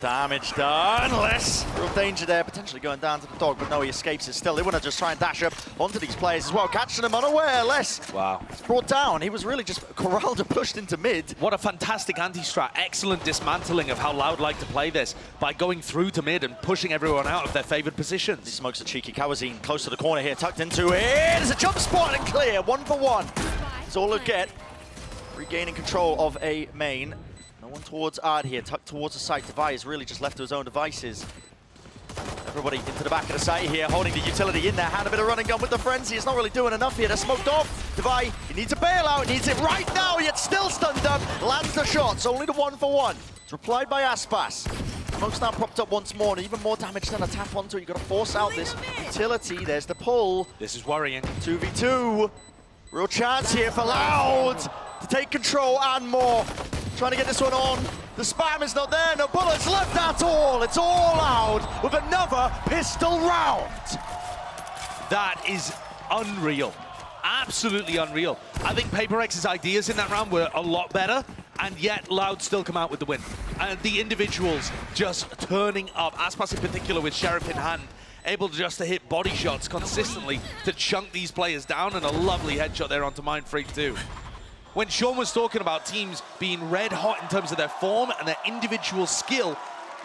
Damage done, less real danger there, potentially going down to the dog, but no, he escapes it still. They want to just try and dash up onto these players as well, catching them unaware. Less. Wow. It's brought down. He was really just corralled and pushed into mid. What a fantastic anti-strat. Excellent dismantling of how Loud like to play this by going through to mid and pushing everyone out of their favored positions. He smokes a cheeky Kawazine close to the corner here, tucked into it. There's a jump spot and clear, 1 for 1. That's all he'll get. Regaining control of a main. No one towards Ard here, tucked towards the site. Devi is really just left to his own devices. Everybody into the back of the site here, holding the utility in there. Had a bit of running gun with the frenzy. It's not really doing enough here. They're smoked off. Devi, he needs a bailout. He needs it right now, yet still stunned up. Lands the shots, only the 1 for 1. It's replied by Aspas. Smoke's now propped up once more, and even more damage than a tap onto it. You've got to force out this utility. There's the pull. This is worrying. 2v2. Real chance here for Loud to take control and more. Trying to get this one on. The spam is not there. No bullets left at all. It's all Loud with another pistol round. That is unreal. Absolutely unreal. I think PRX's ideas in that round were a lot better, and yet Loud still come out with the win. And the individuals just turning up, Aspas in particular with Sheriff in hand, able just to hit body shots consistently to chunk these players down, and a lovely headshot there onto Mindfreak too. When Sean was talking about teams being red hot in terms of their form and their individual skill,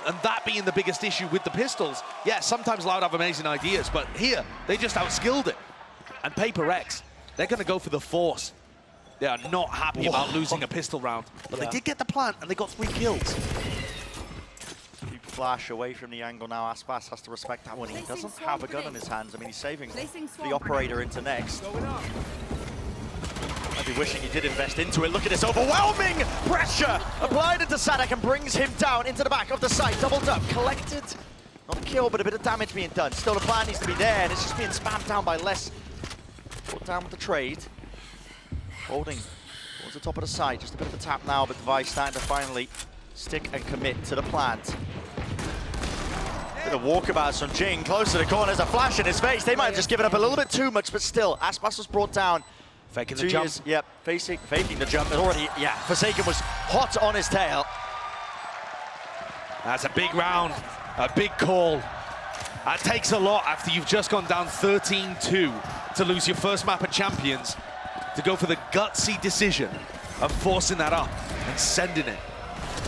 and that being the biggest issue with the pistols, yeah, sometimes Loud have amazing ideas, but here, they just outskilled it. And PRX, they're gonna go for the force. They are not happy about losing a pistol round, but they did get the plant and they got 3 kills. Keep flash away from the angle now. Aspas has to respect that one. He doesn't have a gun in his hands. I mean, he's saving the operator into next. I'd be wishing he did invest into it. Look at this overwhelming pressure applied into Sadak and brings him down into the back of the site. Doubled up, collected. Not a kill, but a bit of damage being done. Still, the plan needs to be there, and it's just being spammed down by less. Brought down with the trade. Holding towards the top of the site. Just a bit of a tap now, but Device starting to finally stick and commit to the plant. Bit of walkabouts from Jing, close to the corner. There's a flash in his face. They might have just given up a little bit too much, but still, Aspas was brought down. Faking the jump. Yep, faking the jump. And already, yeah, Forsaken was hot on his tail. That's a big round, a big call. That takes a lot after you've just gone down 13-2 to lose your first map at Champions, to go for the gutsy decision of forcing that up and sending it.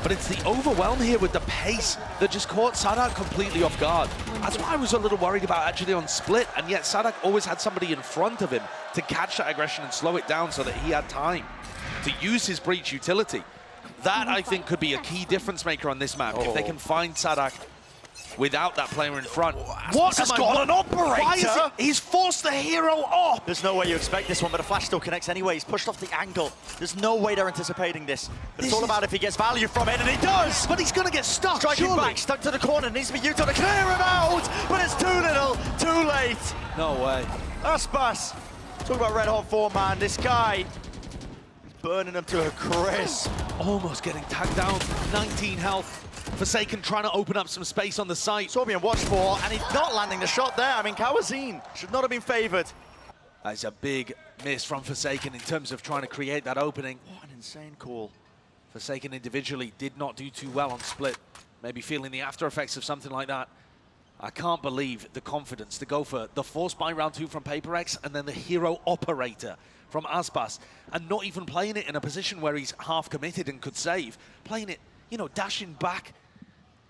But it's the overwhelm here with the pace that just caught Sadak completely off guard. That's why I was a little worried about actually on split, and yet Sadak always had somebody in front of him to catch that aggression and slow it down so that he had time to use his breach utility. That, I think, could be a key difference maker on this map, if they can find Sadak without that player in front. What has got an operator? Why is it? He's forced the hero off. There's no way you expect this one, but a flash still connects anyway. He's pushed off the angle. There's no way they're anticipating this. But it's all about if he gets value from it, and he does! But he's gonna get stuck, Striking back, stuck to the corner, needs to be Yuto to clear him out! But it's too little, too late! No way. Aspas, talk about red hot form, man. This guy, he's burning them to a crisp. Almost getting tagged down, 19 health. Forsaken trying to open up some space on the site. Sorbian watched for, and he's not landing the shot there. I mean, Kawazine should not have been favored. That's a big miss from Forsaken in terms of trying to create that opening. What an insane call. Forsaken individually did not do too well on split. Maybe feeling the after effects of something like that. I can't believe the confidence to go for the force buy round 2 from PRX and then the hero operator from Aspas, and not even playing it in a position where he's half committed and could save. Playing it, you know, dashing back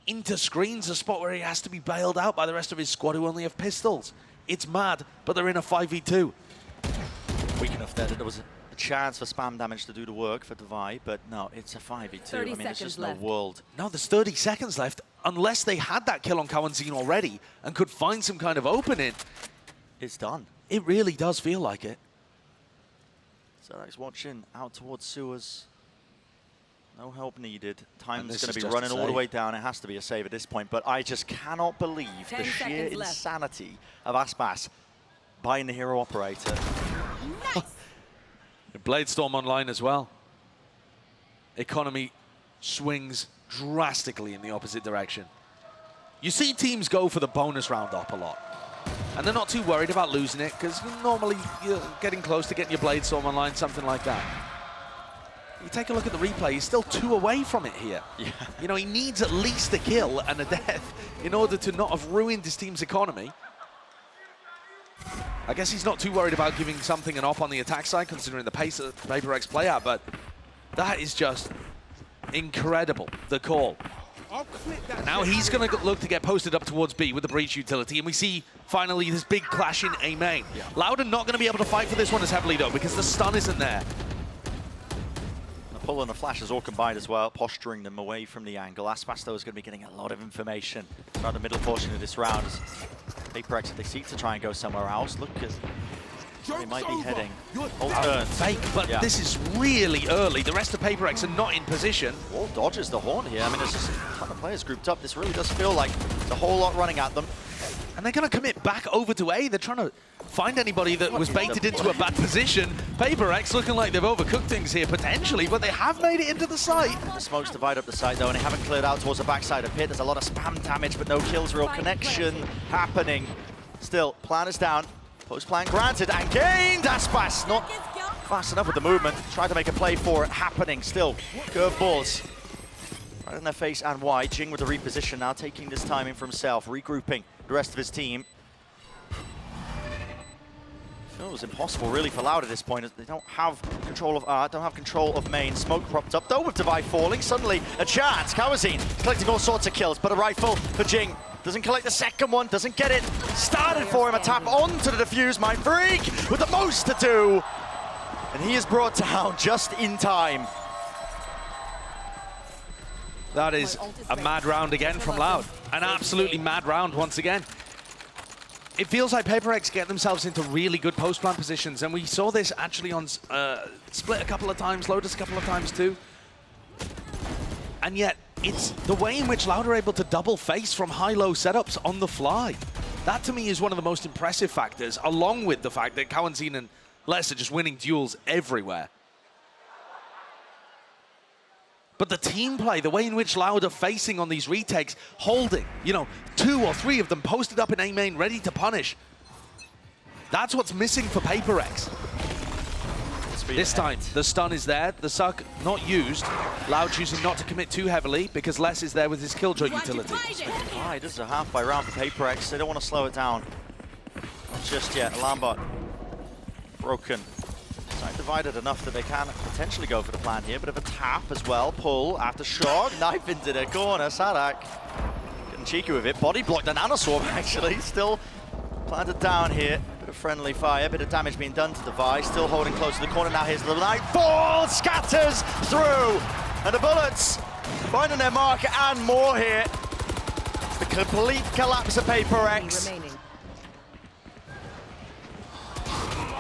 into screens, a spot where he has to be bailed out by the rest of his squad who only have pistols. It's mad, but they're in a 5v2. Weak enough there that there was a chance for spam damage to do the work for Devi, but no, it's a 5v2. I mean, it's just no world. No, there's 30 seconds left. Unless they had that kill on Kawazine already and could find some kind of opening, it's done. It really does feel like it. Sadak's watching out towards sewers. No help needed. Time's going to be running all the way down. It has to be a save at this point, but I just cannot believe the sheer insanity of Aspas buying the hero operator. Nice. Bladestorm online as well. Economy swings drastically in the opposite direction. You see teams go for the bonus round up a lot, and they're not too worried about losing it because normally you're getting close to getting your Bladestorm online, something like that. you take a look at the replay, he's still 2 away from it here. Yeah. You know, he needs at least a kill and a death in order to not have ruined his team's economy. I guess he's not too worried about giving something an op on the attack side, considering the pace of the PRX play out, but that is just incredible, the call. Now he's going to look to get posted up towards B with the breach utility, and we see finally this big clash in A main. Yeah. L.O.U.D are not going to be able to fight for this one as heavily though, because the stun isn't there. The pull and the flash is all combined as well, posturing them away from the angle. Aspas though is going to be getting a lot of information throughout the middle portion of this round. As PRX, if they seek to try and go somewhere else, look at they might be heading. Ult turns. Fake, but yeah. This is really early. The rest of PRX are not in position. Wall dodges the horn here. I mean, there's just a ton of players grouped up. This really does feel like there's a whole lot running at them. And they're going to commit back over to A. They're trying to find anybody that was baited into a bad position. PRX looking like they've overcooked things here potentially, but they have made it into the site. The smokes divide up the site though, and they haven't cleared out towards the backside of pit. There's a lot of spam damage, but no kills, real connection happening. Still, plan is down. Post plan granted and gained. Aspas not fast enough with the movement. Tried to make a play for it happening. Still, curveballs right in their face and wide. Jing with the reposition now, taking this timing for himself, regrouping the rest of his team. It was impossible really for L.O.U.D at this point. They don't have control of art, don't have control of main. Smoke propped up though with Divide falling. Suddenly a chance. Kawazine collecting all sorts of kills, but a rifle for Jing. Doesn't collect the second one, doesn't get it. Started for him, a tap onto the defuse. Mind Freak with the most to do. And he is brought down just in time. That is a mad round again from L.O.U.D. An absolutely mad round once again. It feels like PRX get themselves into really good post-plan positions, and we saw this actually on Split a couple of times, Lotus a couple of times too. And yet, it's the way in which L.O.U.D are able to double face from high-low setups on the fly. That to me is one of the most impressive factors, along with the fact that Kawazine and Les are just winning duels everywhere. But the team play, the way in which L.O.U.D are facing on these retakes, holding, you know, 2 or 3 of them posted up in A main, ready to punish. That's what's missing for PRX. This time, the stun is there, the suck not used. L.O.U.D choosing not to commit too heavily because Les is there with his killjoy utility. Right, this is a halfway round for PRX. They don't want to slow it down. Not just yet. Alarm bot broken. Side divided enough that they can potentially go for the plan here. Bit of a tap as well. Pull after shot. Knife into the corner. Sadak getting cheeky with it. Body blocked the nanoswarm actually. Still planted down here. Bit of friendly fire. Bit of damage being done to the Vi. Still holding close to the corner. Now here's the nightfall. Scatters through. And the bullets finding their mark and more here. It's the complete collapse of PRX.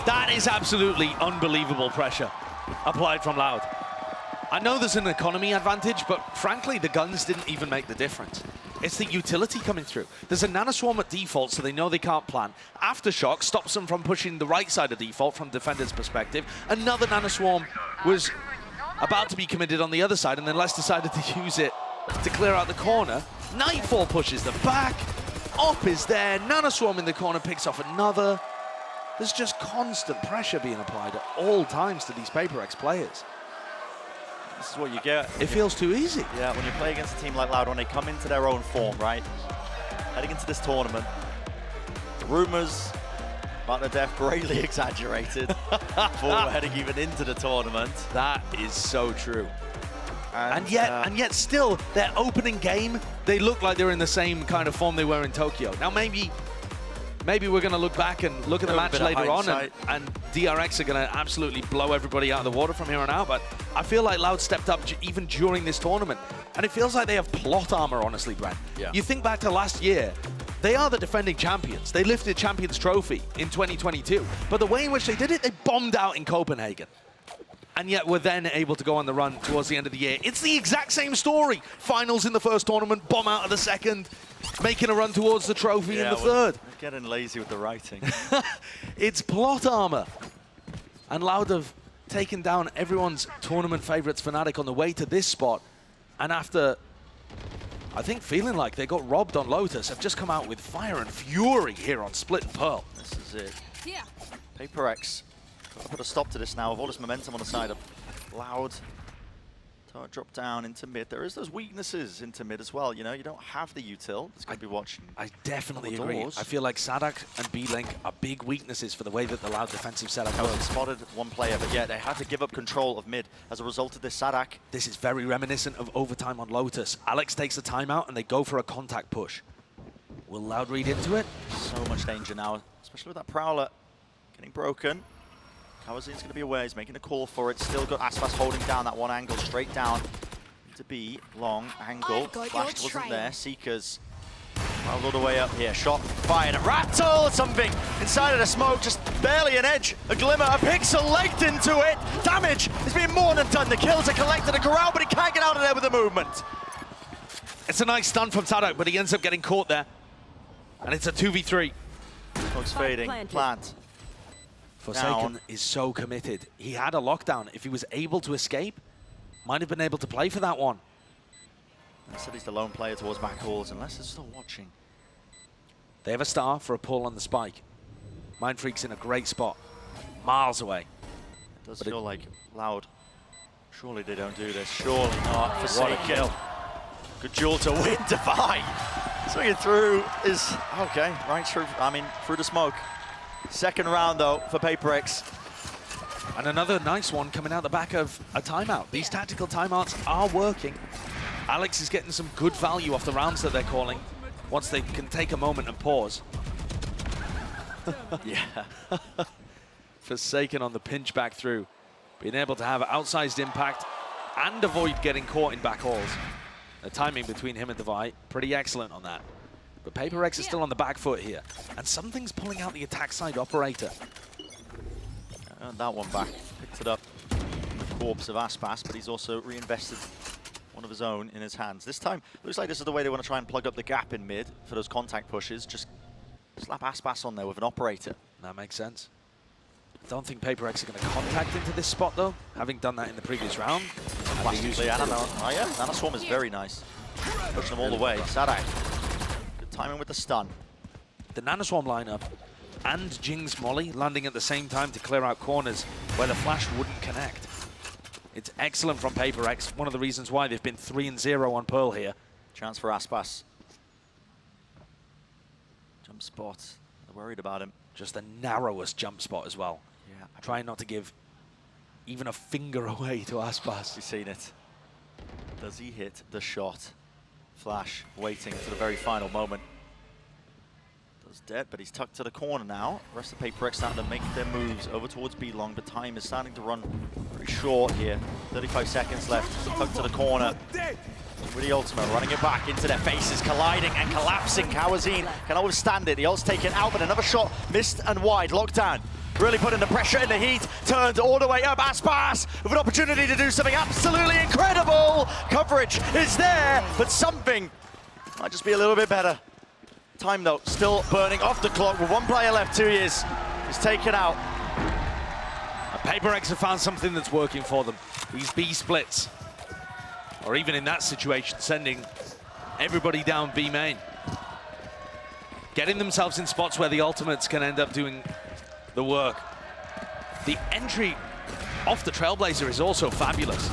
That is absolutely unbelievable pressure applied from L.O.U.D. I know there's an economy advantage, but frankly, the guns didn't even make the difference. It's the utility coming through. There's a nanoswarm at default, so they know they can't plan. Aftershock stops them from pushing the right side of default from defender's perspective. Another nanoswarm was about to be committed on the other side, and then Les decided to use it to clear out the corner. Nightfall pushes them back. Op is there. Nanoswarm in the corner picks off another. There's just constant pressure being applied at all times to these PRX players. This is what you get. It feels too easy. Yeah, when you play against a team like L.O.U.D, when they come into their own form, right? Heading into this tournament, the rumors about their death greatly exaggerated before heading even into the tournament. That is so true. And yet still, their opening game, they look like they're in the same kind of form they were in Tokyo. Now maybe we're going to look back and look at the match later on, and DRX are going to absolutely blow everybody out of the water from here on out. But I feel like L.O.U.D stepped up even during this tournament. And it feels like they have plot armor, honestly, Brent. Yeah. You think back to last year, they are the defending champions. They lifted Champions Trophy in 2022. But the way in which they did it, they bombed out in Copenhagen. And yet we're then able to go on the run towards the end of the year. It's the exact same story. Finals in the first tournament, bomb out of the second, making a run towards the trophy in the third. We're getting lazy with the writing. It's plot armor. And L.O.U.D have taken down everyone's tournament favorites Fnatic on the way to this spot. And after, I think, feeling like they got robbed on Lotus, have just come out with fire and fury here on Split and Pearl. This is it. PRX. Put a stop to this now with all this momentum on the side of L.O.U.D. So I drop down into mid. There is those weaknesses into mid as well. You know, you don't have the util. It's going to be watching. I definitely the agree. doors. I feel like Sadak and B-Link are big weaknesses for the way that the L.O.U.D defensive setup They works. spotted one player, but yeah, they had to give up control of mid as a result of this Sadak. This is very reminiscent of overtime on Lotus. Alex takes a timeout and they go for a contact push. Will L.O.U.D read into it? So much danger now, especially with that Prowler getting broken. Kawazin's going to be aware. He's making a call for it. Still got aspas holding down that one angle straight down to B. Long angle. Flash wasn't there. Seekers traveled all the way up here. Shot fired. A rattle. Something inside of the smoke. Just barely an edge. A glimmer. A pixel legged into it. Damage is being more than done. The kills are collected and corral, but he can't get out of there with the movement. It's a nice stun from Sadak, but he ends up getting caught there. And it's a 2v3. Smoke's fading. Plant. Forsaken is so committed. He had a lockdown. If he was able to escape, might have been able to play for that one. I said he's the lone player towards back halls, unless he's still watching. They have a star for a pull on the spike. Mindfreak's in a great spot, miles away. It does feel like L.O.U.D. Surely they don't do this. Surely not. Forsaken. What a kill. Good duel to win. Define. Swinging through is okay. Right through. I mean, through the smoke. Second round though for PRX. And another nice one coming out the back of a timeout. These tactical timeouts are working. Alex is getting some good value off the rounds that they're calling once they can take a moment and pause. Yeah. Forsaken on the pinch back through. Being able to have outsized impact and avoid getting caught in back halls. The timing between him and Devi, pretty excellent on that. But PRX is still on the back foot here. And something's pulling out the attack side operator. And that one back. Picked it up. The corpse of aspas, but he's also reinvested one of his own in his hands. This time, looks like this is the way they want to try and plug up the gap in mid for those contact pushes. Just slap aspas on there with an operator. That makes sense. I don't think PRX are going to contact into this spot though, having done that in the previous round. Oh yeah, Nanoswarm is very nice. Pushing them all the way. Sadak. Good timing with the stun. The Nanoswarm lineup and Jing's Molly landing at the same time to clear out corners where the flash wouldn't connect. It's excellent from PRX. One of the reasons why they've been 3-0 on Pearl here. Chance for aspas. Jump spot. They're worried about him. Just the narrowest jump spot as well. Yeah. Trying not to give even a finger away to aspas. You've seen it. Does he hit the shot? Flash waiting for the very final moment. Does dead, but he's tucked to the corner now. The rest of PRX starting to make their moves over towards B-Long, but time is starting to run very short here. 35 seconds left. Tucked to the corner. With the ultimate, running it back into their faces, colliding and collapsing. Kawazin cannot withstand it. The ult's taken out, but another shot missed and wide. Lockdown. Really putting the pressure in the heat. Turned all the way up. Aspas with an opportunity to do something absolutely incredible. Coverage is there, but something might just be a little bit better. Time though, still burning off the clock with one player left. 2 years. He's taken out. PRX have found something that's working for them. These B splits. Or even in that situation, sending everybody down B main. Getting themselves in spots where the ultimates can end up doing the work. The entry off the Trailblazer is also fabulous.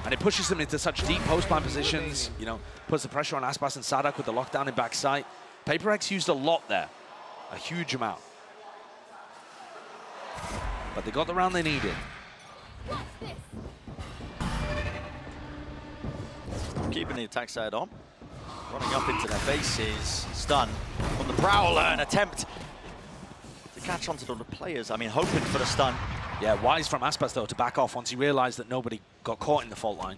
And it pushes them into such deep post-plan positions, you know, puts the pressure on aspas and Sadak with the lockdown in backside. PRX used a lot there, a huge amount. But they got the round they needed. Keeping the attack side on. Running up into their faces. Stun from the Prowler. An attempt to catch onto the players. I mean, hoping for the stun. Yeah, wise from aspas, though, to back off once he realized that nobody got caught in the fault line.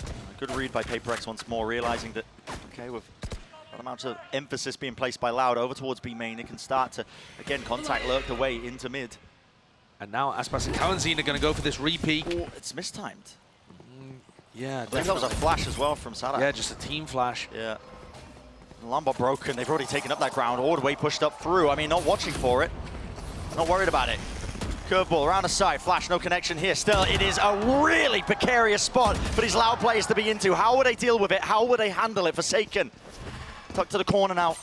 A good read by PRX once more, realizing that, okay, with that amount of emphasis being placed by L.O.U.D over towards B main, it can start to, again, contact lurk the way into mid. And now aspas and Kawazin are going to go for this repeat. Oh, it's mistimed. Yeah, I think that was a flash as well from Sadak. Yeah, just a team flash. Yeah. Lambot broken. They've already taken up that ground. All the way pushed up through. I mean, not watching for it. Not worried about it. Curveball around the side. Flash, no connection here. Still, it is a really precarious spot for these L.O.U.D players to be into. How would they deal with it? How would they handle it? Forsaken. Tucked to the corner now.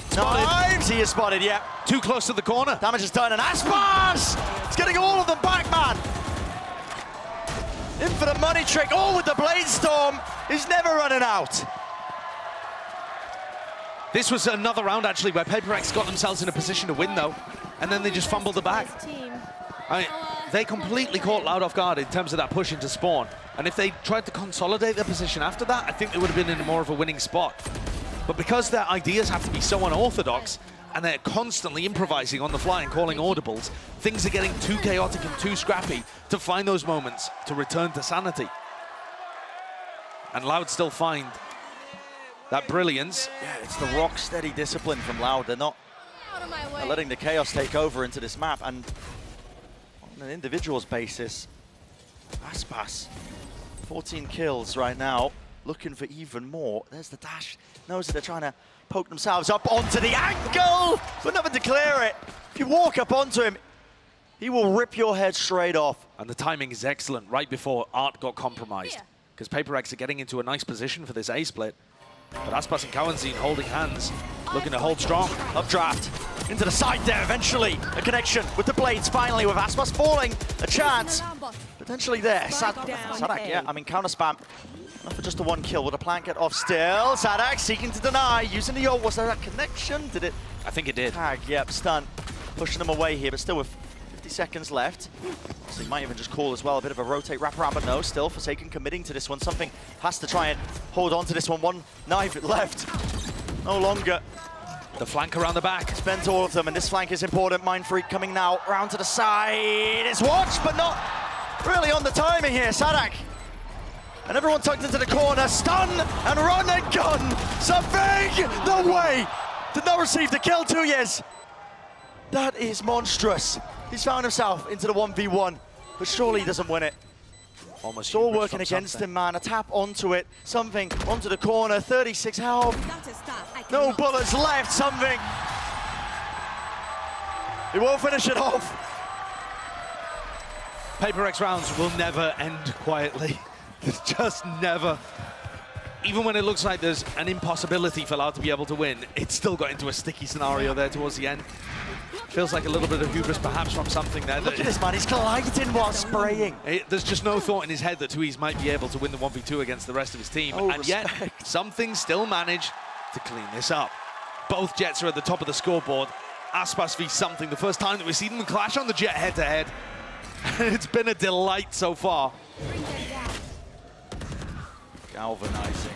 Spotted. He is spotted, yeah. Too close to the corner. Damage is done, and aspas! It's getting all of them back, man. In for the money trick. Oh, with the Blade Storm. He's never running out. This was another round, actually, where PRX got themselves in a position to win, though, and then they just fumbled the bag. I mean, they completely caught Loud off guard in terms of that push into spawn. And if they tried to consolidate their position after that, I think they would have been in more of a winning spot. But because their ideas have to be so unorthodox, and they're constantly improvising on the fly and calling audibles, things are getting too chaotic and too scrappy to find those moments to return to sanity. And Loud still find that brilliance. Yeah, it's the rock-steady discipline from L.O.U.D. They're not letting the chaos take over into this map. And on an individual's basis, Aspas, 14 kills right now, looking for even more. There's the dash. Knows that they're trying to poke themselves up onto the angle, but nothing to clear it. If you walk up onto him, he will rip your head straight off. And the timing is excellent right before Art got compromised, because PRX are getting into a nice position for this A split. But Aspas and Cowanzine holding hands, looking to hold strong. Updraft into the side there eventually. A connection with the blades finally, with Aspas falling. A chance potentially there. Sadak, yeah, I mean, counter spam. Not for just the one kill. Will the plant get off still? Sadak seeking to deny, using the ult. Was there a connection? Did it? I think it did. Tag, yep, stun. Pushing them away here, but still with 50 seconds left. So he might even just call as well. A bit of a rotate wraparound, but no, still Forsaken committing to this one. Something has to try and hold on to this one. One knife left. No longer. The flank around the back. Spent all of them, and this flank is important. Mind Freak coming now, round to the side. It's watched, but not really on the timing here. Sadak. And everyone tucked into the corner. Stun and run and gun. Something! No way! Did not receive the kill, 2 years. That is monstrous. He's found himself into the 1v1, but surely he doesn't win it. Almost it's all working against him, man. A tap onto it, something onto the corner, 36 health. No bullets left, something. He won't finish it off. PRX rounds will never end quietly. Just never. Even when it looks like there's an impossibility for L.O.U.D to be able to win, it's still got into a sticky scenario there towards the end. Feels like a little bit of hubris perhaps from something there. Look at this man, he's colliding while spraying. There's just no thought in his head that 2Es might be able to win the 1v2 against the rest of his team. Oh, and yet, something still managed to clean this up. Both Jets are at the top of the scoreboard. Aspas v something, the first time that we've seen them clash on the Jet head-to-head. It's been a delight so far. Galvanizing.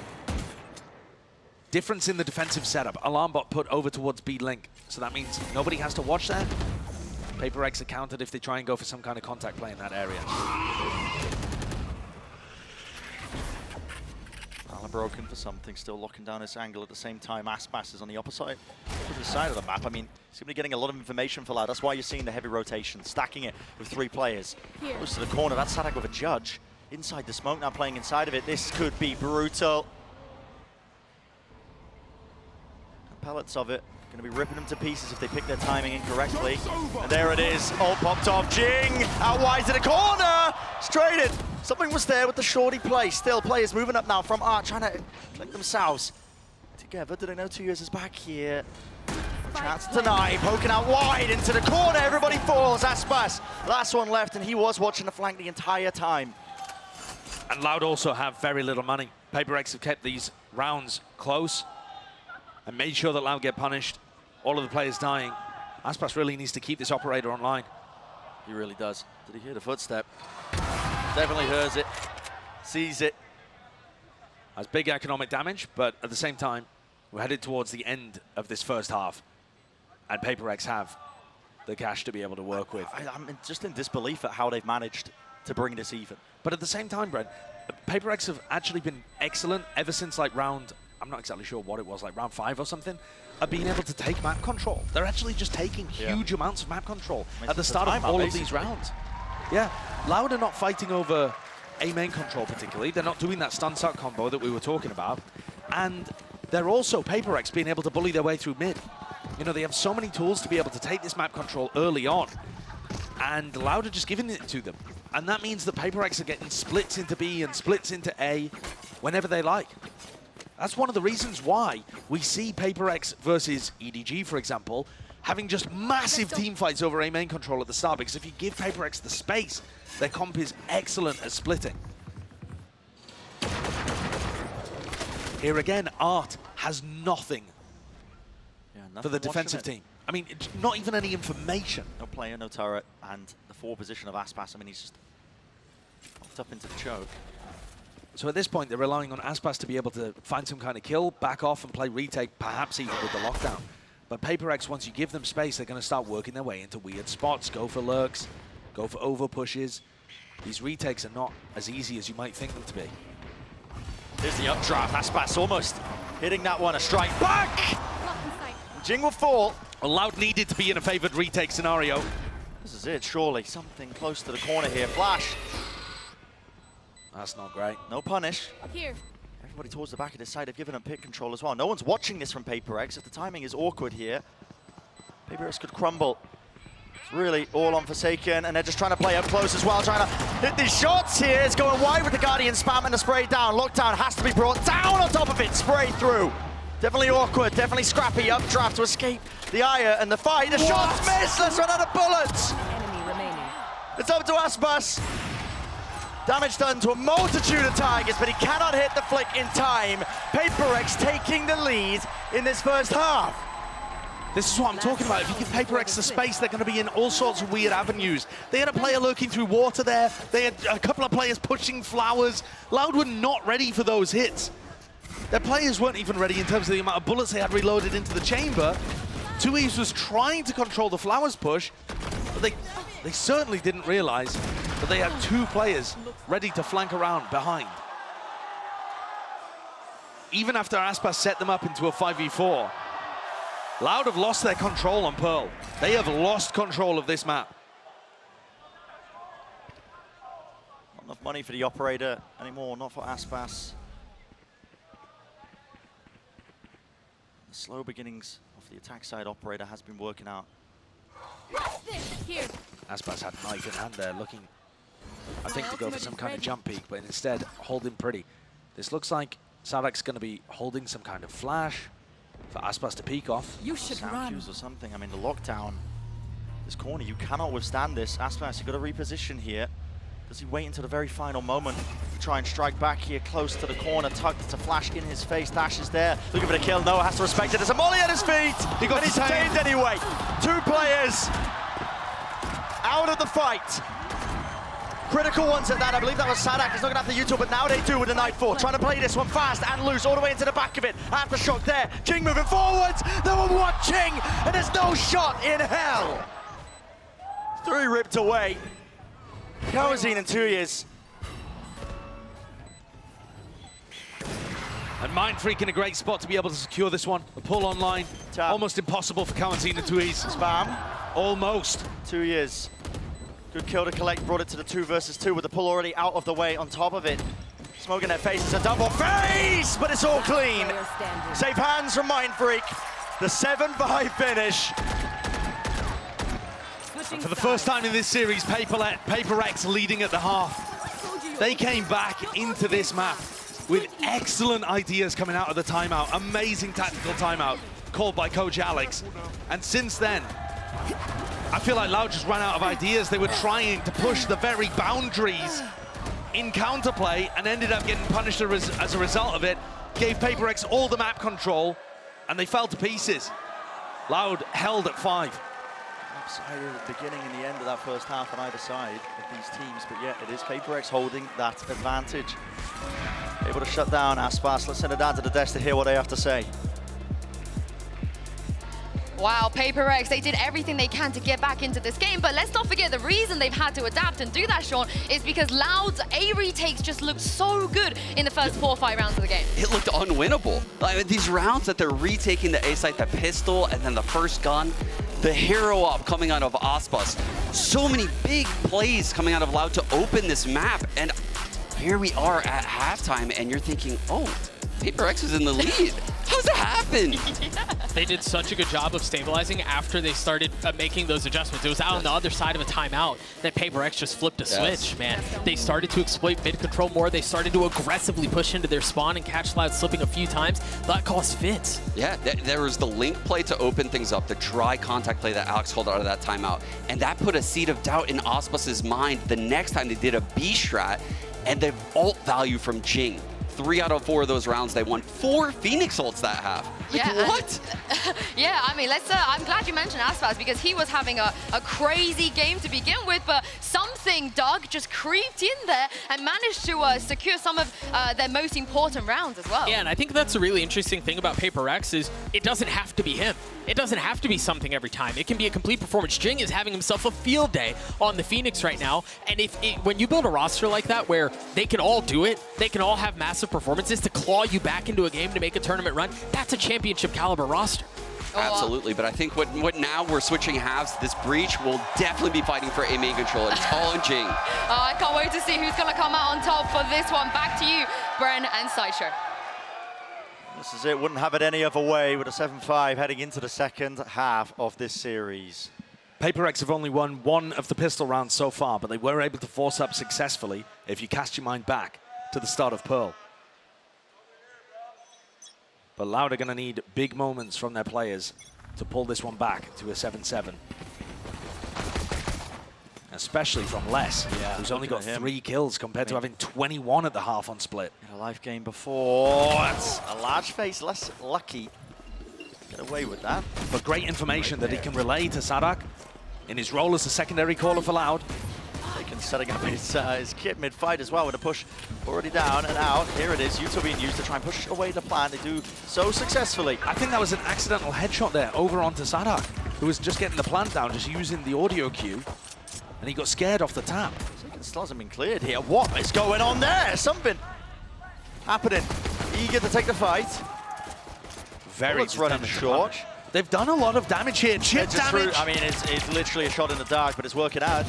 Difference in the defensive setup. Alarm bot put over towards B link, so that means nobody has to watch there. PRX are countered if they try and go for some kind of contact play in that area. Broken for something, still locking down this angle at the same time. Aspas is on the opposite side of the map. I mean, he's going to be getting a lot of information for L.O.U.D. That's why you're seeing the heavy rotation, stacking it with 3 players. Close to the corner, that's Sadak with a judge. Inside the smoke now, playing inside of it. This could be brutal. Pellets of it. Going to be ripping them to pieces if they pick their timing incorrectly. And there it is. Ult popped off. Jing out wide to the corner. Straight in. Something was there with the shorty play. Still, players moving up now from Art, trying to link themselves together. Do they know 2Es is back here? Chance to deny. Poking out wide into the corner. Everybody falls. Aspas, last one left, and he was watching the flank the entire time. And L.O.U.D also have very little money. PRX have kept these rounds close and made sure that L.O.U.D get punished. All of the players dying. Aspas really needs to keep this operator online. He really does. Did he hear the footstep? Definitely hears it, sees it. Has big economic damage, but at the same time, we're headed towards the end of this first half. And PRX have the cash to be able to work with. I'm just in disbelief at how they've managed to bring this even. But at the same time, Brent, PRX have actually been excellent ever since like round, I'm not exactly sure what it was, like round 5 or something, of being able to take map control. They're actually just taking huge amounts of map control at the start of all of these rounds. Yeah, L.O.U.D are not fighting over A main control particularly. They're not doing that stun suck combo that we were talking about. And they're also, PRX, being able to bully their way through mid. You know, they have so many tools to be able to take this map control early on. And L.O.U.D are just giving it to them. And that means that PRX are getting splits into B and splits into A whenever they like. That's one of the reasons why we see PRX versus EDG, for example, having just massive team fights over A main control at the start, because if you give PaperX the space, their comp is excellent at splitting. Here again, Art has nothing for the defensive team. I mean, not even any information. No player, no turret, and the forward position of Aspas. I mean, he's just popped up into the choke. So at this point, they're relying on Aspas to be able to find some kind of kill, back off and play retake, perhaps even with the lockdown. But PaperX, once you give them space, they're going to start working their way into weird spots, go for lurks, go for over pushes. These retakes are not as easy as you might think them to be. Here's the updraft. Aspas almost hitting that one. A strike back! Jing will fall. L.O.U.D needed to be in a favored retake scenario. This is it, surely. Something close to the corner here. Flash. That's not great. No punish. Here. Everybody towards the back of this side. They've given him pick control as well. No one's watching this from PaperX. If the timing is awkward here, PaperX could crumble. It's really all on Forsaken, and they're just trying to play up close as well, trying to hit these shots here. It's going wide with the Guardian spam and the spray down. Lockdown has to be brought down on top of it. Spray through. Definitely awkward, definitely scrappy. Updraft to escape the ire and the fight. The shots miss. Let's run out of bullets. Enemy remaining. It's up to Aspas. Damage done to a multitude of targets, but he cannot hit the flick in time. PaperX taking the lead in this first half. This is what I'm talking about. If you give PaperX the space, they're going to be in all sorts of weird avenues. They had a player lurking through water there. They had a couple of players pushing flowers. L.O.U.D were not ready for those hits. Their players weren't even ready in terms of the amount of bullets they had reloaded into the chamber. 2Eves was trying to control the flowers push, but they certainly didn't realize that they had two players ready to flank around behind. Even after Aspas set them up into a 5v4, L.O.U.D have lost their control on Pearl. They have lost control of this map. Not enough money for the operator anymore, not for Aspas. The slow beginnings of the attack side operator has been working out. Here. Aspas had a knife in hand there, looking, I think, to go for some kind of jump peek, but instead holding pretty. This looks like Sadak's going to be holding some kind of flash for Aspas to peek off. You should Sound run. cues or something. I mean, the lockdown, this corner, you cannot withstand this. Aspas, you've got to reposition here. Does he wait until the very final moment to try and strike back here close to the corner? Tucked, it's a flash in his face. Dash is there. Looking for the kill. Noah has to respect it. There's a molly at his feet. He got he's tamed anyway. Two players out of the fight. Critical ones at that. I believe that was Sadak. He's not going to have the U-turn, but now they do with the Nightfall. Trying to play this one fast and loose all the way into the back of it. Aftershock there. Jing moving forwards. They were watching, and there's no shot in hell. 3 ripped away. Kawazine in 2 years. And Mind Freak in a great spot to be able to secure this one. The pull online, almost impossible for Kawazine and 2Eves. Spam. Almost. 2 years. Good kill to collect, brought it to the 2 versus 2 with the pull already out of the way on top of it. Smoke in their face, it's a double face, but it's all clean. Safe hands from Mind Freak. The 7-5 finish. And for the first time in this series, PaperX leading at the half. They came back into this map with excellent ideas coming out of the timeout. Amazing tactical timeout called by Coach Alex. And since then, I feel like L.O.U.D just ran out of ideas. They were trying to push the very boundaries in counterplay and ended up getting punished as a result of it. Gave PaperX all the map control, and they fell to pieces. L.O.U.D held at 5. Lopsided at the beginning and the end of that first half on either side of these teams, but yet it is PaperX holding that advantage. Able to shut down Aspas. Let's send it down to the desk to hear what they have to say. Wow, PaperX, they did everything they can to get back into this game, but let's not forget the reason they've had to adapt and do that, Sean, is because L.O.U.D's A retakes just looked so good in the first 4 or 5 rounds of the game. It looked unwinnable. Like, these rounds that they're retaking the A site, the pistol, and then the first gun, the hero up coming out of Aspas. So many big plays coming out of L.O.U.D to open this map, and here we are at halftime, and you're thinking, oh, PaperX is in the lead. How's that happen? They did such a good job of stabilizing after they started making those adjustments. It was out on the other side of a timeout that PRX just flipped a switch, man. They started to exploit mid control more. They started to aggressively push into their spawn and catch Loud slipping a few times. That caused fits. Yeah, there was the link play to open things up, the dry contact play that Alex called out of that timeout, and that put a seed of doubt in Aspas's mind the next time they did a B strat, and the ult value from Jing. 3 out of 4 of those rounds, they won 4 Phoenix ults that half. Like, Yeah, what? Yeah, I mean, I'm glad you mentioned Aspas because he was having a crazy game to begin with, but something, Doug, just creeped in there and managed to secure some of their most important rounds as well. Yeah, and I think that's a really interesting thing about PRX is it doesn't have to be him. It doesn't have to be something every time. It can be a complete performance. Jing is having himself a field day on the Phoenix right now, and when you build a roster like that where they can all do it, they can all have massive performances to claw you back into a game to make a tournament run, that's a championship caliber roster. Absolutely, but I think what now we're switching halves. This breach will definitely be fighting for a main control. It's all on Jing. I can't wait to see who's going to come out on top for this one. Back to you, Bren and Sideshow. This is it. Wouldn't have it any other way with a 7-5 heading into the second half of this series. PRX have only won 1 of the pistol rounds so far, but they were able to force up successfully if you cast your mind back to the start of Pearl. But L.O.U.D are going to need big moments from their players to pull this one back to a 7-7. Especially from Les, who's only got 3 kills compared to having 21 at the half on split. In a life game before, it's a large face, less lucky. Get away with that. But great information that he can relay to Sadak in his role as a secondary caller for L.O.U.D. Setting up his kit mid-fight as well with a push already down and out. Here it is, Utah being used to try and push away the plan. They do so successfully. I think that was an accidental headshot there over onto Sadak, who was just getting the plant down, just using the audio cue, and he got scared off the tap. Second still hasn't been cleared here. What is going on there? Something happening. Eager to take the fight. Very running short. They've done a lot of damage here. Chip damage. I mean, it's literally a shot in the dark, but it's working out.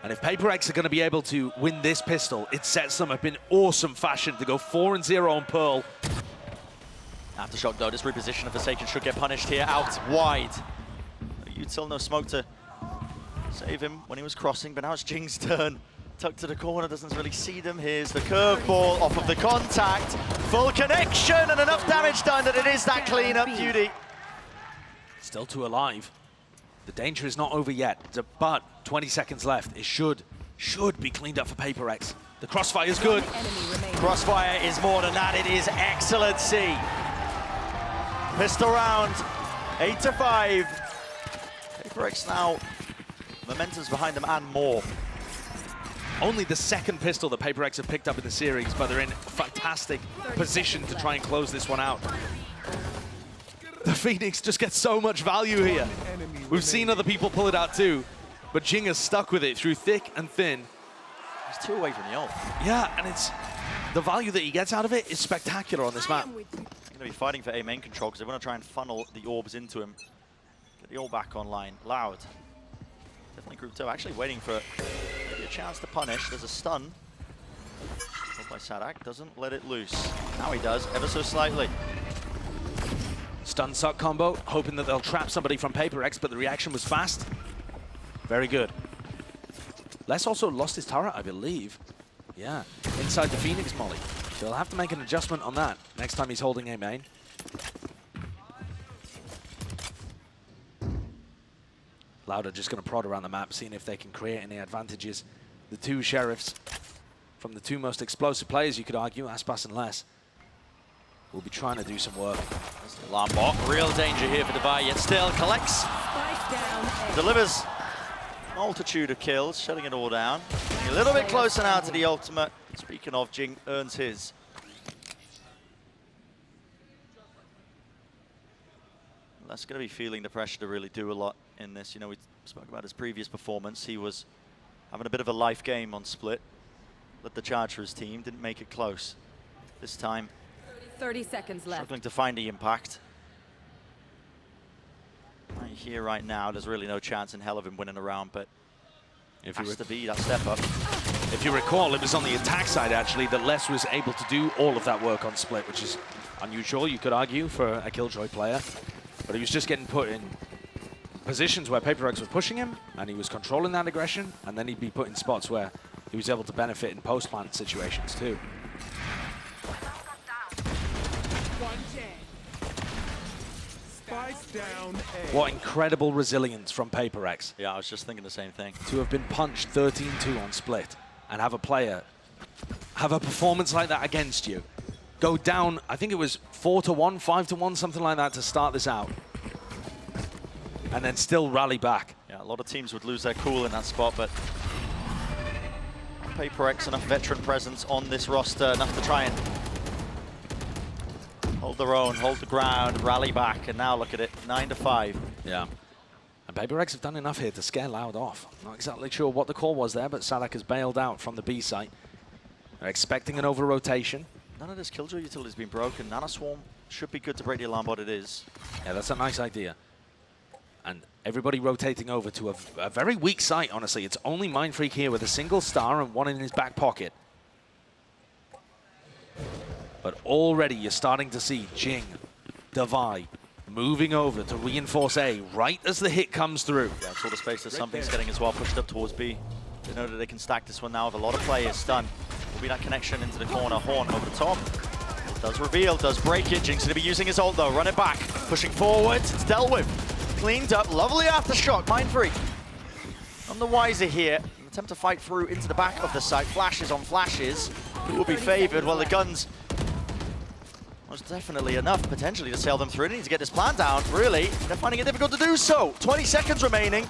And if PRX are going to be able to win this pistol, it sets them up in awesome fashion to go 4-0 on Pearl. Aftershock though, this reposition of Forsaken should get punished here, out wide. Util no smoke to save him when he was crossing, but now it's Jing's turn. Tucked to the corner, doesn't really see them. Here's the curveball off of the contact. Full connection and enough damage done that it is that cleanup beauty. Still 2 alive. The danger is not over yet, but 20 seconds left. It should be cleaned up for PRX. The crossfire is good. Crossfire is more than that. It is excellency. Pistol round, 8-5. PRX now, momentum's behind them and more. Only the second pistol that PRX have picked up in the series, but they're in fantastic position to try and close this one out. The Phoenix just gets so much value here. We've seen other people pull it out too, but Jing is stuck with it through thick and thin. He's 2 away from the ult. Yeah, and it's the value that he gets out of it is spectacular on this map. He's going to be fighting for A main control because they want to try and funnel the orbs into him. Get the ult back online. L.O.U.D. Definitely group 2. Actually waiting for maybe a chance to punish. There's a stun. Caught by Sadak. Doesn't let it loose. Now he does, ever so slightly. Stun suck combo, hoping that they'll trap somebody from PRX, but the reaction was fast. Very good. Les also lost his turret, I believe. Yeah, inside the Phoenix molly. So they'll have to make an adjustment on that next time he's holding A main. L.O.U.D are just going to prod around the map, seeing if they can create any advantages. The 2 sheriffs from the 2 most explosive players, you could argue, Aspas and Les, will be trying to do some work. Alarm bot, real danger here for Devi, yet still collects, delivers multitude of kills, shutting it all down. A little bit closer now to the ultimate. Speaking of, Jing earns his. Les going to be feeling the pressure to really do a lot in this. You know, we spoke about his previous performance. He was having a bit of a life game on split. Led the charge for his team, didn't make it close. This time, 30 seconds left. struggling to find the impact. Right here, right now, there's really no chance in hell of him winning a round, but it has to be that step up. If you recall, it was on the attack side, actually, that Les was able to do all of that work on split, which is unusual, you could argue, for a Killjoy player. But he was just getting put in positions where PRX was pushing him, and he was controlling that aggression, and then he'd be put in spots where he was able to benefit in post-plant situations, too. What incredible resilience from PRX. Yeah, I was just thinking the same thing. To have been punched 13-2 on split and have a player have a performance like that against you. Go down, I think it was 4-1, 5-1, something like that to start this out. And then still rally back. Yeah, a lot of teams would lose their cool in that spot, but PRX, enough veteran presence on this roster, enough to try and hold their own, hold the ground, rally back, and now look at it, 9-5. Yeah. And PRX have done enough here to scare Loud off. Not exactly sure what the call was there, but Sadak has bailed out from the B site. They're expecting an over-rotation. None of this Killjoy utility has been broken. Nanoswarm should be good to break the alarm, but it is. Yeah, that's a nice idea. And everybody rotating over to a very weak site, honestly. It's only Mindfreak here with a single star and one in his back pocket. But already you're starting to see Jing, Devi, moving over to reinforce A right as the hit comes through. Yeah, it's all the space that something's getting as well, pushed up towards B. They know that they can stack this one now with a lot of players stunned. Will be that connection into the corner. Horn over the top. Does reveal, does break it. Jinx going to be using his ult though. Run it back. Pushing forwards. It's dealt with. Cleaned up. Lovely aftershock. Mindfreak. None the wiser here. An attempt to fight through into the back of the site. Flashes on flashes. Who will be favored? Well, the guns. Most definitely enough potentially to sail them through. They need to get this plan down, really. They're finding it difficult to do so. 20 seconds remaining.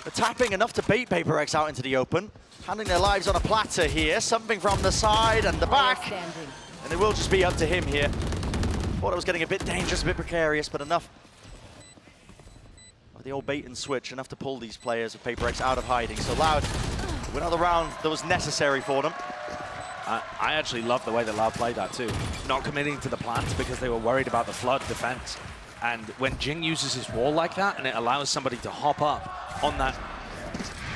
They're tapping enough to bait PRX out into the open. Handing their lives on a platter here. Something from the side and the back. And it will just be up to him here. Thought it was getting a bit dangerous, a bit precarious, but enough of the old bait and switch. Enough to pull these players of PRX out of hiding. So Loud win another round that was necessary for them. I actually love the way that Loud played that too. Not committing to the plants because they were worried about the flood defense. And when Jing uses his wall like that and it allows somebody to hop up on that,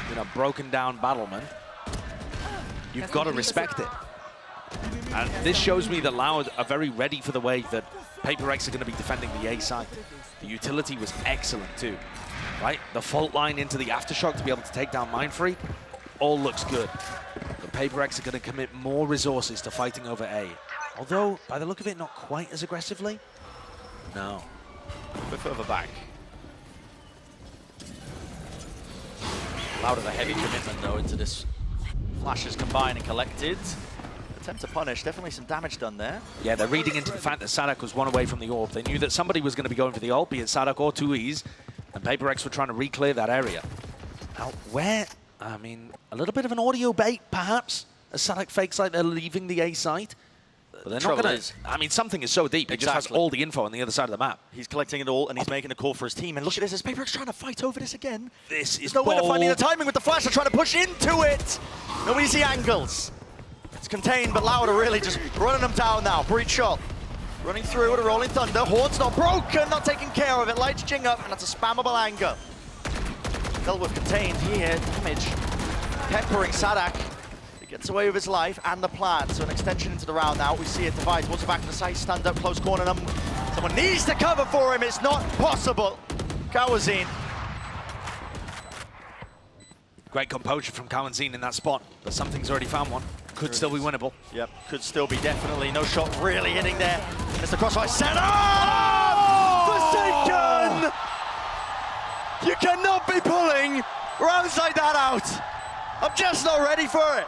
you know, broken down battlement, you've got to respect it. And this shows me that Loud are very ready for the way that PRX are going to be defending the A side. The utility was excellent too, right? The fault line into the aftershock to be able to take down Mindfreak, all looks good. But PRX are going to commit more resources to fighting over A. Although, by the look of it, not quite as aggressively. No. A bit further back. Loud of a heavy commitment though into this. Flashes combined and collected. Attempt to punish, definitely some damage done there. Yeah, they're reading into the fact that Sadak was one away from the orb. They knew that somebody was going to be going for the ult, be it Sadak or 2Es, and PRX were trying to re-clear that area. Now, where, I mean, a little bit of an audio bait, perhaps, as Sadak fakes like they're leaving the A site. But they're not going to, I mean, something is so deep, he just has all the info on the other side of the map. He's collecting it all, and he's making a call for his team. And look at this, is PRX trying to fight over this again? This is no way to bold. finding the timing with the flash. They're trying to push into it. No easy angles. It's contained, but Loud are really just running them down now. Breach shot. Running through with a rolling thunder. Horn's not broken, not taking care of it. Lights Jing up, and that's a spammable anger. Dealt with contained here. Damage. Peppering Sadak. He gets away with his life and the plan. So an extension into the round now. We see it divide towards the back of the site. Stand up, close corner. Someone needs to cover for him. It's not possible. Kawazine. Great composure from Kawazine in that spot, but something's already found one. Could still be winnable. Yep, could still be, definitely. No shot really hitting there. It's the crossfire set up! Forsaken! You cannot be pulling rounds like that out. I'm just not ready for it.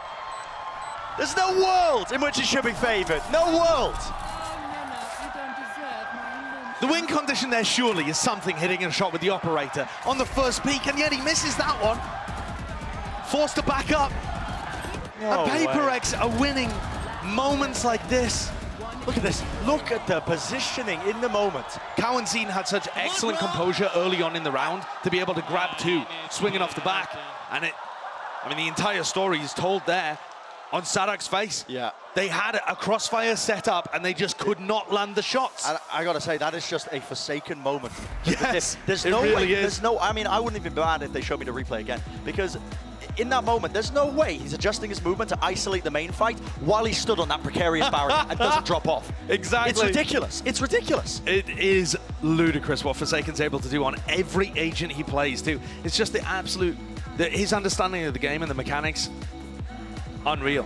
There's no world in which it should be favored. No world. The win condition there surely is something hitting a shot with the operator on the first peak, and yet he misses that one. Forced to back up. No and PRX are winning moments like this. Look at this. Look at the positioning in the moment. Kawazine had such excellent composure early on in the round to be able to grab two, swinging off the back. And I mean, the entire story is told there on Sadak's face. Yeah. They had a crossfire set up and they just could not land the shots. I gotta say, that is just a Forsaken moment. Yes, there's it no really way, is. there's no, I mean, I wouldn't even be mad if they showed me the replay again, because in that moment, there's no way he's adjusting his movement to isolate the main fight while he stood on that precarious barrier and doesn't drop off. Exactly. It's ridiculous. It's ridiculous. It is ludicrous what Forsaken's able to do on every agent he plays too. It's just the absolute, his understanding of the game and the mechanics, unreal.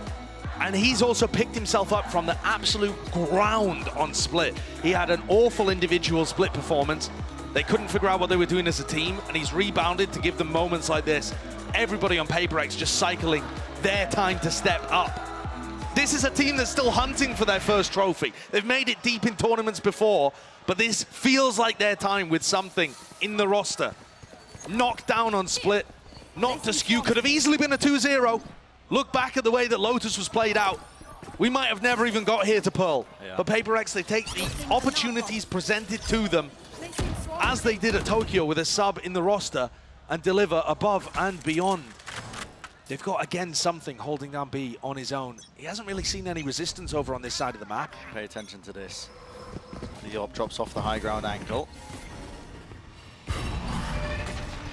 And he's also picked himself up from the absolute ground on Split. He had an awful individual Split performance. They couldn't figure out what they were doing as a team, and he's rebounded to give them moments like this. Everybody on PRX just cycling their time to step up. This is a team that's still hunting for their first trophy. They've made it deep in tournaments before, but this feels like their time with something in the roster. Knocked down on Split, knocked askew, could have easily been a 2-0. Look back at the way that Lotus was played out. We might have never even got here to Pearl. Yeah. But PRX, they take the opportunities presented to them, as they did at Tokyo with a sub in the roster, and deliver above and beyond. They've got, again, something holding down B on his own. He hasn't really seen any resistance over on this side of the map. Pay attention to this. The AWP drops off the high ground angle.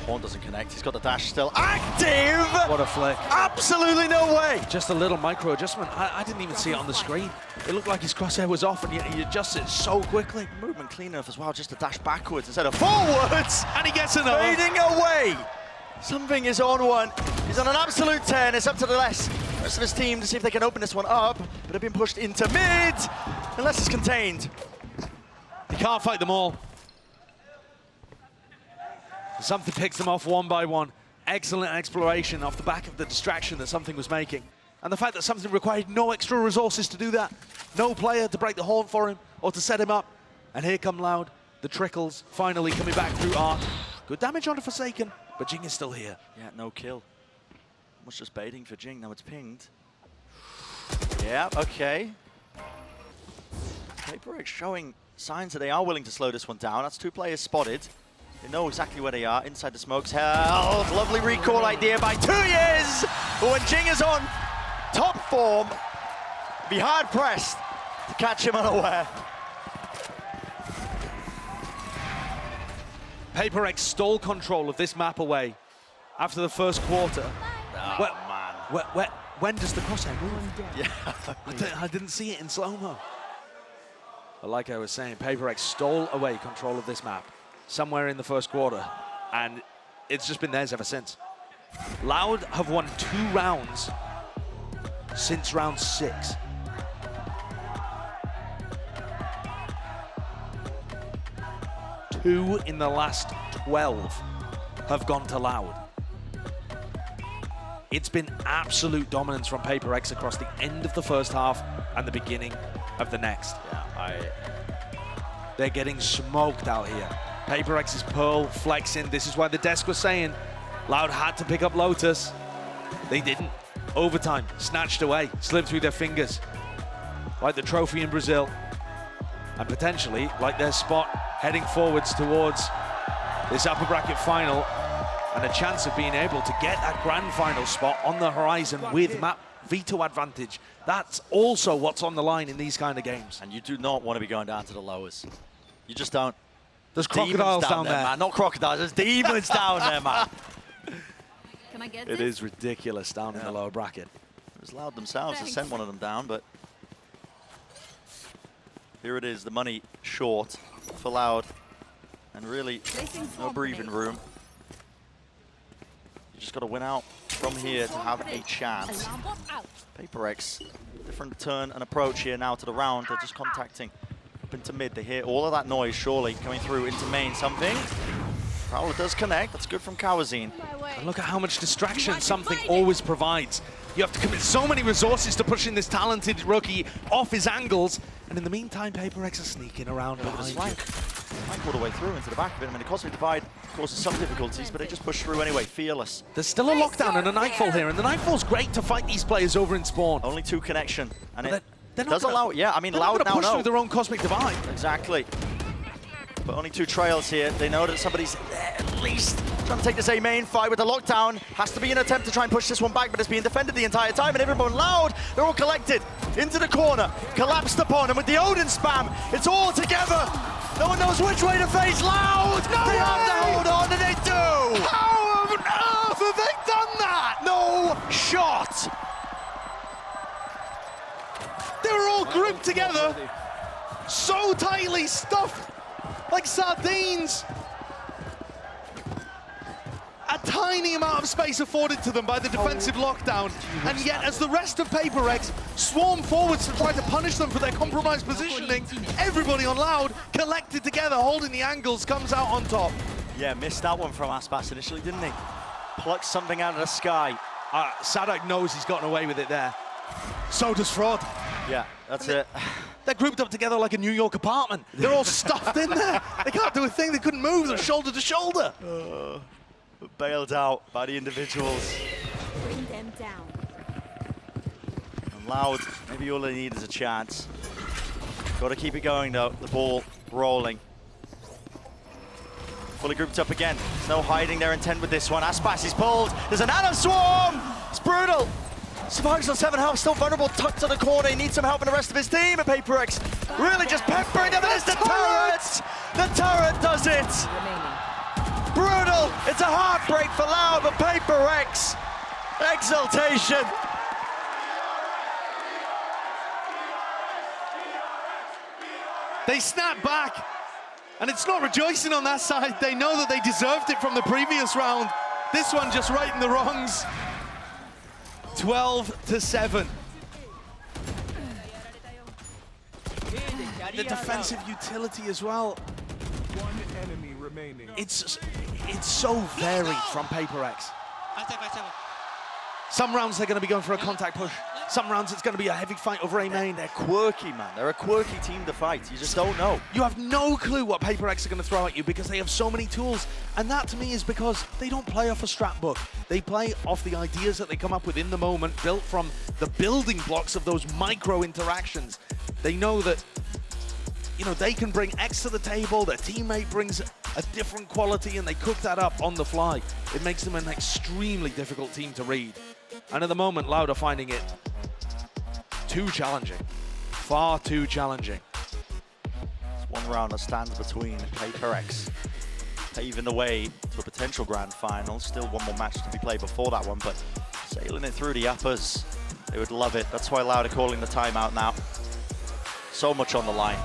Horn doesn't connect. He's got the dash still active! What a flick. Absolutely no way! Just a little micro adjustment. I didn't even see it on the screen. It looked like his crosshair was off, and he adjusts it so quickly. Movement clean enough as well, just to dash backwards instead of forwards! And he gets another. Fading away! Something is on one. He's on an absolute 10. It's up to the rest of his team to see if they can open this one up. But they've been pushed into mid, unless it's contained. He can't fight them all. Something picks them off one by one. Excellent exploration off the back of the distraction that Something was making. And the fact that Something required no extra resources to do that. No player to break the horn for him or to set him up. And here come L.O.U.D. The trickles finally coming back through Arc. Good damage on the Forsaken, but Jing is still here. Yeah, no kill. Was just baiting for Jing, now it's pinged. Yeah, okay. PRX showing signs that they are willing to slow this one down. That's 2 players spotted. They know exactly where they are, inside the smokes. Held, lovely recall idea by 2 years! But when Jing is on top form, be hard pressed to catch him unaware. PRX stole control of this map away after the first quarter. Oh, man. When does the crosshair move? Yeah. I didn't see it in slow-mo. But like I was saying, PRX stole away control of this map somewhere in the first quarter, and it's just been theirs ever since. L.O.U.D have won 2 rounds since round 6. Two in the last 12 have gone to L.O.U.D. It's been absolute dominance from PRX across the end of the first half and the beginning of the next. Yeah, They're getting smoked out here. PRX's Pearl flexing. This is why the desk was saying L.O.U.D had to pick up Lotus. They didn't. Overtime, snatched away, slipped through their fingers. Like the trophy in Brazil. And potentially, like their spot heading forwards towards this upper bracket final, and a chance of being able to get that grand final spot on the horizon with map veto advantage. That's also what's on the line in these kind of games. and you do not want to be going down to the lowers. You just don't. There's Demons crocodiles down there. man. Not crocodiles, there's demons down there, man. Can I get It this? is ridiculous down in the lower bracket. It was L.O.U.D themselves to send one of them down, but here it is, the money short for L.O.U.D, and really no breathing room. You just got to win out from here to have a chance. PRX, different turn and approach here now to the round. They're just contacting up into mid. They hear all of that noise surely coming through into main. Something. Prowler does connect. That's good from Kawazine. And look at how much distraction Something always provides. You have to commit so many resources to pushing this talented rookie off his angles. And in the meantime, PRX are sneaking around behind you. Flank all the way through into the back of it. I mean, the Cosmic Divide causes some difficulties, but they just push through anyway, fearless. There's still a lockdown and a Nightfall here, and the Nightfall's great to fight these players over in spawn. Only 2 connection, and But it does allow. Yeah, I mean, L.O.U.D now push know. through their own Cosmic Divide. Exactly. But only 2 trails here. They know that somebody's there at least trying to take this A main fight with the lockdown. Has to be an attempt to try and push this one back, but it's being defended the entire time. And everyone L.O.U.D, they're all collected into the corner, collapsed upon, and with the Odin spam, it's all together. No one knows which way to face L.O.U.D. They have to hold on, and they do. How on earth have they done that? that? No shot! They were all grouped together, so tightly stuffed like sardines. A tiny amount of space afforded to them by the defensive lockdown, and yet as the rest of PRX swarm forwards to try to punish them for their compromised positioning, everybody on Loud collected together, holding the angles, comes out on top. Yeah, missed that one from Aspas initially, didn't he? Plucked something out of the sky. Sadak knows he's gotten away with it there. So does Fraud. Yeah, that's it. They're grouped up together like a New York apartment. They're all stuffed in there. They can't do a thing. They couldn't move. They're shoulder to shoulder. Bailed out by the individuals. Bring them down. And Loud, maybe all they need is a chance. Got to keep it going though, the ball rolling. Fully grouped up again. There's no hiding their intent with this one. Aspas is pulled. There's an Nano Swarm! It's brutal. Survives on 7 health, still vulnerable, tucked to the corner. He needs some help in the rest of his team. And PRX really just peppering them. There's the turret! The turret does it! Brutal! It's a heartbreak for Loud, but PRX, exultation. They snap back, and it's not rejoicing on that side. They know that they deserved it from the previous round. This one just righting the wrongs. 12-7. The defensive utility as well. One enemy remaining. It's so varied from PRX. Some rounds they're going to be going for a contact push. Some rounds it's going to be a heavy fight over A main. They're quirky, man. They're a quirky team to fight. You just don't know. You have no clue what PRX are going to throw at you because they have so many tools. And that to me is because they don't play off a strat book. They play off the ideas that they come up with in the moment, built from the building blocks of those micro interactions. They know that, you know, they can bring X to the table, their teammate brings a different quality, and they cook that up on the fly. It makes them an extremely difficult team to read. And at the moment, Loud are finding it too challenging, far too challenging. It's one round that stands between PRX paving the way to a potential grand final. Still one more match to be played before that one, but sailing it through the uppers, they would love it. That's why Loud are calling the timeout now. So much on the line.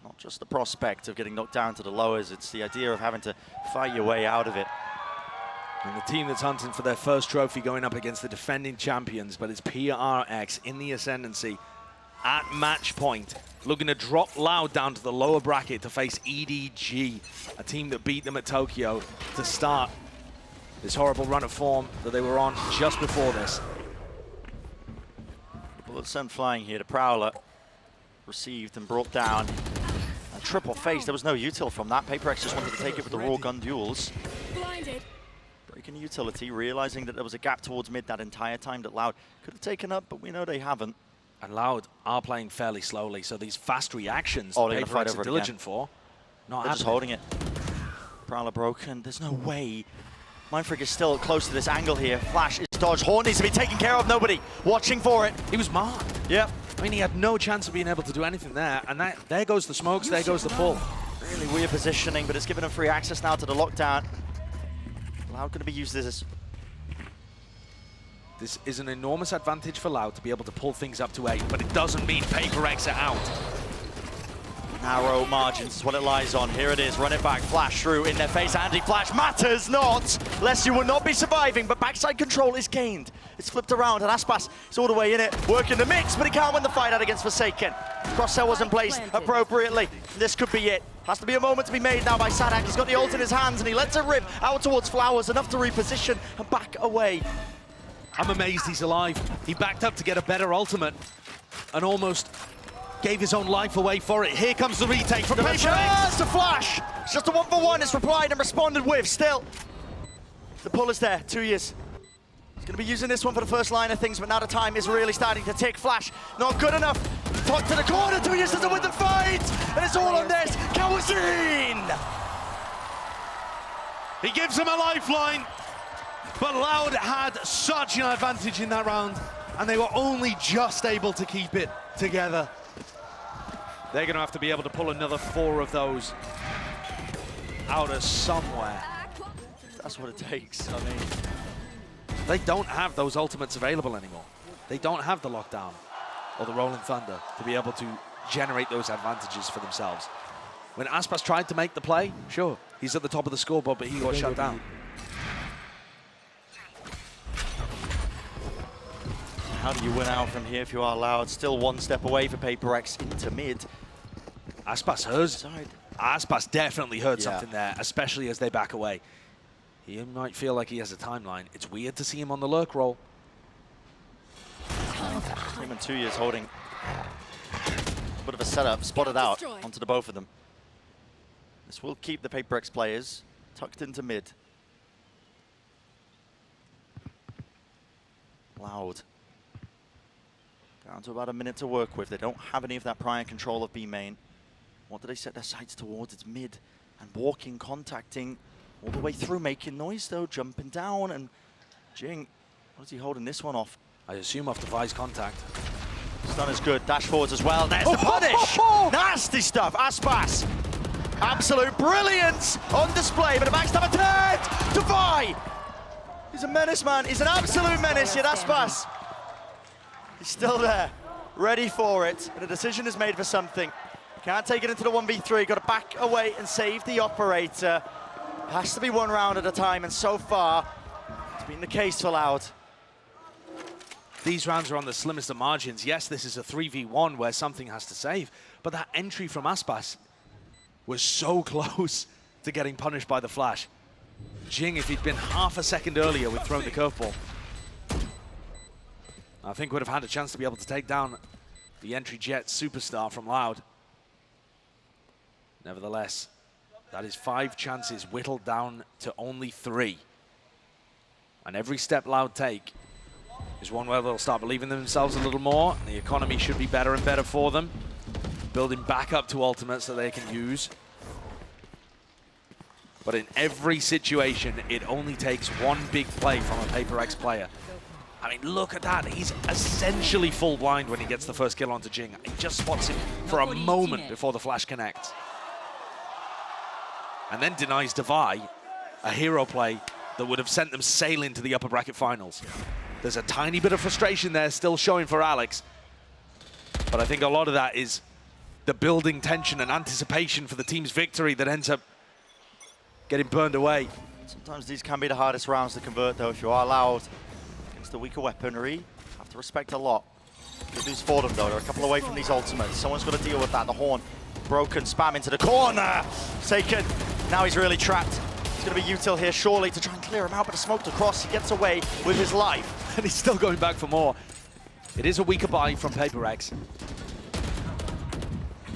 Not just the prospect of getting knocked down to the lowers, it's the idea of having to fight your way out of it. And the team that's hunting for their first trophy going up against the defending champions, but it's PRX in the ascendancy at match point, looking to drop Loud down to the lower bracket to face EDG, a team that beat them at Tokyo to start this horrible run of form that they were on just before this. Bullet sent flying here to Prowler. Received and brought down. A triple face, there was no util from that. PRX just wanted to take it with the raw gun duels. Blinded. Breaking the utility, realizing that there was a gap towards mid that entire time that Loud could have taken up, but we know they haven't. And Loud are playing fairly slowly, so these fast reactions they're that gonna fight PRX over are it diligent again. for, not They're just happening. holding it. Prowler broken, there's no way. Mindfreak is still close to this angle here. Flash is dodged, Horn needs to be taken care of, nobody watching for it. He was marked. Yep. I mean, he had no chance of being able to do anything there, and there goes the smokes, there goes the pull. Really weird positioning, but it's given him free access now to the lockdown. Loud going to be used as This is an enormous advantage for Loud to be able to pull things up to 8, but it doesn't mean PRX are out. narrow margins is what it lies on. Here it is, run it back, flash through in their face, anti-flash matters not, lest you will not be surviving, but backside control is gained. It's flipped around, and Aspas is all the way in it, working the mix, but he can't win the fight out against Forsaken. Cross-sell wasn't placed appropriately. This could be it. Has to be a moment to be made now by Sadak. He's got the ult in his hands, and he lets it rip out towards Flowers, enough to reposition and back away. I'm amazed he's alive. He backed up to get a better ultimate and almost gave his own life away for it. Here comes the retake from PRX. To Flash. It's just a 1-for-1. It's replied and responded with. Still, the pull is there. 2 years. He's going to be using this one for the first line of things, but now the time is really starting to tick. Flash, not good enough. Tucked to the corner. 2 years doesn't win the fight. And it's all on this. Kawazine. He gives him a lifeline. But L.O.U.D had such an advantage in that round, and they were only just able to keep it together. They're going to have to be able to pull another 4 of those. out of somewhere. That's what it takes. I mean, They don't have those ultimates available anymore. They don't have the lockdown or the rolling thunder to be able to generate those advantages for themselves. When Aspas tried to make the play, sure, he's at the top of the scoreboard, but he got shut down. how do you win out from here if you are L.O.U.D? Still one step away for PRX into mid. Aspas definitely heard something there, especially as they back away. He might feel like he has a timeline. It's weird to see him on the lurk roll. Him and 2 years holding a bit of a setup, spotted out onto the both of them. This will keep the PRX players tucked into mid. L.O.U.D down to about a minute to work with. They don't have any of that prior control of B main. What do they set their sights towards? It's mid and walking, contacting all the way through, making noise though, jumping down, and Jing, what is he holding this one off? I assume off device contact. Stun is good, dash forwards as well. There's the punish! Nasty stuff, Aspas. Absolute brilliance on display, but a backstab attempt! Defy! He's a menace, man. He's an absolute menace, yet Aspas. He's still there, ready for it, but a decision is made for something. Can't take it into the 1v3, got to back away and save the operator. Has to be one round at a time, and so far, it's been the case for L.O.U.D. These rounds are on the slimmest of margins. Yes, this is a 3v1 where something has to save, but that entry from Aspas was so close to getting punished by the flash. Jing, if he'd been half a second earlier, would throw the curveball. I think would have had a chance to be able to take down the entry jet superstar from L.O.U.D. Nevertheless, that is 5 chances whittled down to only 3. And every step L.O.U.D take is one where they'll start believing in themselves a little more. And the economy should be better and better for them. Building back up to ultimates that they can use. But in every situation, it only takes one big play from a PRX player. I mean, look at that. He's essentially full blind when he gets the first kill onto Jing. He just spots him for a moment before the flash connects. And then denies Devi a hero play that would have sent them sailing to the upper bracket finals. There's a tiny bit of frustration there still showing for Alex. But I think a lot of that is the building tension and anticipation for the team's victory that ends up getting burned away. Sometimes these can be the hardest rounds to convert, though, if you are L.O.U.D against the weaker weaponry. Have to respect a lot. Good news for them, though. They're a couple away from these ultimates. Someone's got to deal with that. The horn broken, spam into the corner. Taken. Now he's really trapped. It's going to be util here, surely, to try and clear him out, but smoked across. He gets away with his life. And he's still going back for more. It is a weaker buy from PRX.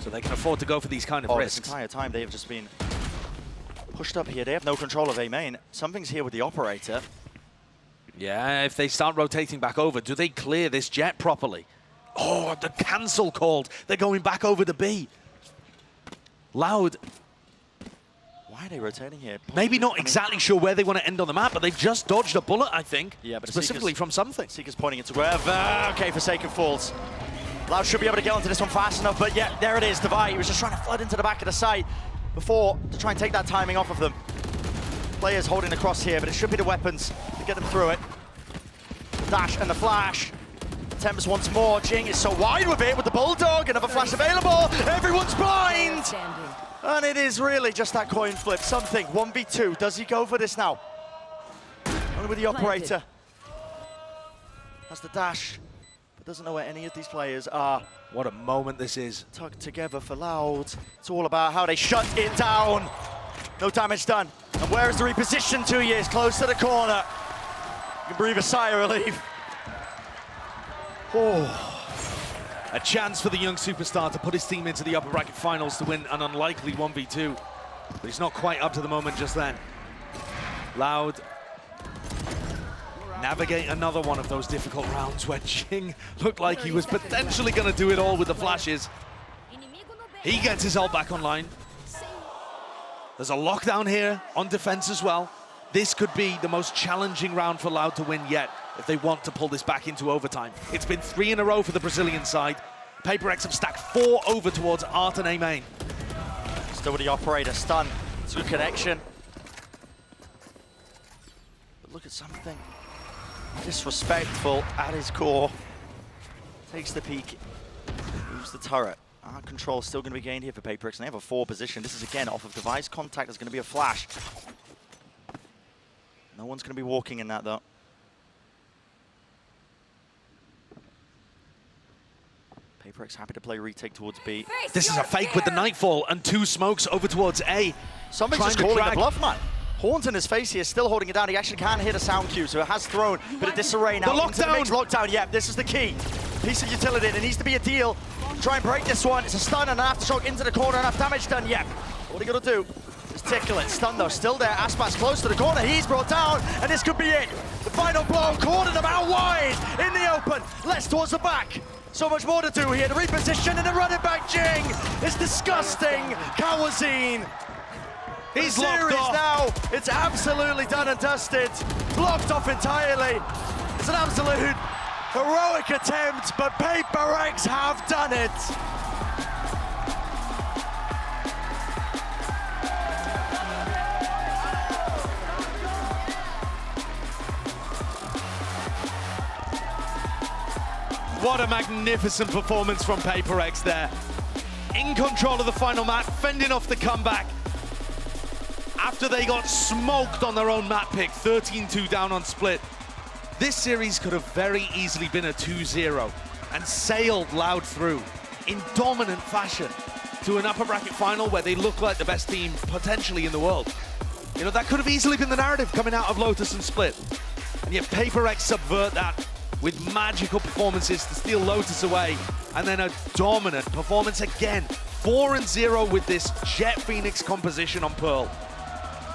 So they can afford to go for these kind of risks. This entire time they have just been pushed up here. They have no control of A main. Something's here with the operator. Yeah, if they start rotating back over, do they clear this jet properly? Oh, the cancel called. They're going back over to B. L.O.U.D. Why are they rotating here? Maybe not exactly sure where they want to end on the map, but they've just dodged a bullet, I think. Yeah, but specifically from something. Seeker's pointing it to wherever. Okay, Forsaken falls. L.O.U.D should be able to get onto this one fast enough, but yeah, there it is. Devi, he was just trying to flood into the back of the site before to try and take that timing off of them. Players holding the cross here, but it should be the weapons to get them through it. The dash and the flash. Attempts once more. Jing is so wide with it with the Bulldog. Another flash available. Everyone's blind. And it is really just that coin flip. Something. 1v2. Does he go for this now? Only with the operator. Has the dash, but doesn't know where any of these players are. What a moment this is. Tugged together for L.O.U.D. It's all about how they shut it down. No damage done. And where is the reposition? 2 years close to the corner. You can breathe a sigh of relief. Oh. A chance for the young superstar to put his team into the upper bracket finals to win an unlikely 1v2. But he's not quite up to the moment just then. L.O.U.D navigate another one of those difficult rounds where Jing looked like he was potentially going to do it all with the flashes. He gets his ult back online. There's a lockdown here on defense as well. This could be the most challenging round for L.O.U.D to win yet if they want to pull this back into overtime. It's been 3 in a row for the Brazilian side. PRX have stacked 4 over towards Art and A main. Still with the operator, stun It's a good connection. But look at something disrespectful at his core. Takes the peek, moves the turret. Control still going to be gained here for PRX, and they have a 4 position. This is again off of device contact. There's going to be a flash. No one's going to be walking in that though. PRX happy to play retake towards B. This is a fake with the Nightfall and 2 smokes over towards A. Somebody's just calling the bluff, man. Horns in his face here, still holding it down. He actually can't hit a sound cue, so it has thrown a bit of disarray now. The into the mix. Lockdown, yeah, this is the key. Piece of utility, there needs to be a deal. Try and break this one. It's a stun and an aftershock into the corner, enough damage done, yep. What are you gonna do? Just tickle it. Stun though, still there. Aspas close to the corner, he's brought down, and this could be it. The final blow, cornered him out wide, in the open, less towards the back. So much more to do here, the reposition and the running back Jing. It's disgusting, Kawazine. He's series locked off. now, it's absolutely done and dusted. Blocked off entirely. It's an absolute heroic attempt, but PRX have done it. What a magnificent performance from PRX there. In control of the final map, fending off the comeback. After they got smoked on their own map pick, 13-2 down on split. This series could have very easily been a 2-0 and sailed Loud through in dominant fashion to an upper bracket final where they look like the best team potentially in the world. You know, that could have easily been the narrative coming out of Lotus and Split. And yet PRX subvert that with magical performances to steal Lotus away, and then a dominant performance again. 4-0 with this Jet Phoenix composition on Pearl.